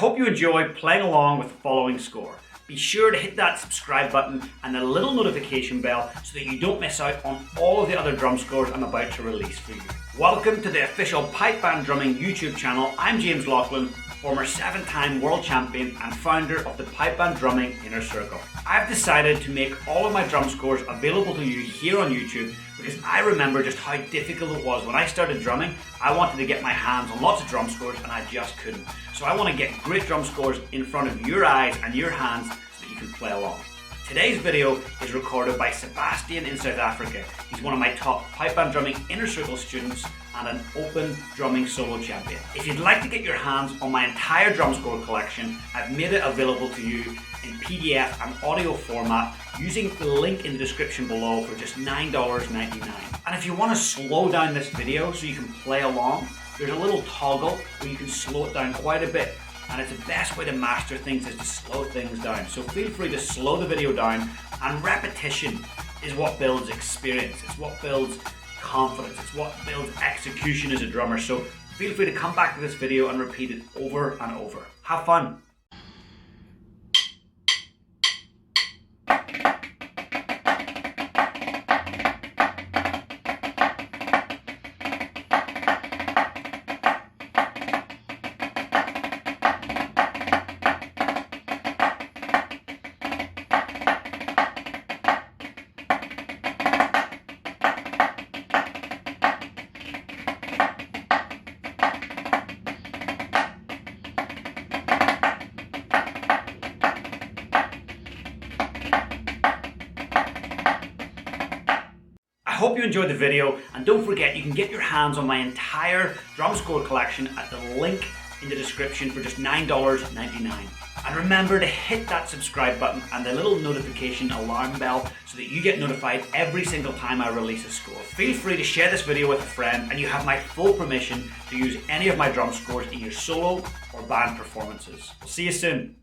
hope you enjoy playing along with the following score. Be sure to hit that subscribe button and the little notification bell so that you don't miss out on all of the other drum scores I'm about to release for you. Welcome to the official Pipe Band Drumming YouTube channel. I'm James Laughlin, former 7-time world champion and founder of the Pipe Band Drumming Inner Circle. I've decided to make all of my drum scores available to you here on YouTube because I remember just how difficult it was when I started drumming. I wanted to get my hands on lots of drum scores and I just couldn't. So I want to get great drum scores in front of your eyes and your hands so that you can play along. Today's video is recorded by Sebastian in South Africa. He's one of my top Pipe Band Drumming Inner Circle students and an open drumming solo champion. If you'd like to get your hands on my entire drum score collection, I've made it available to you in PDF and audio format using the link in the description below for just $9.99. And if you want to slow down this video so you can play along, there's a little toggle where you can slow it down quite a bit. And it's the best way to master things is to slow things down. So feel free to slow the video down, and repetition is what builds experience. It's what builds confidence. It's what builds execution as a drummer. So feel free to come back to this video and repeat it over and over. Have fun. I hope you enjoyed the video, and don't forget you can get your hands on my entire drum score collection at the link in the description for just $9.99. And remember to hit that subscribe button and the little notification alarm bell so that you get notified every single time I release a score. Feel free to share this video with a friend, and you have my full permission to use any of my drum scores in your solo or band performances. We'll see you soon.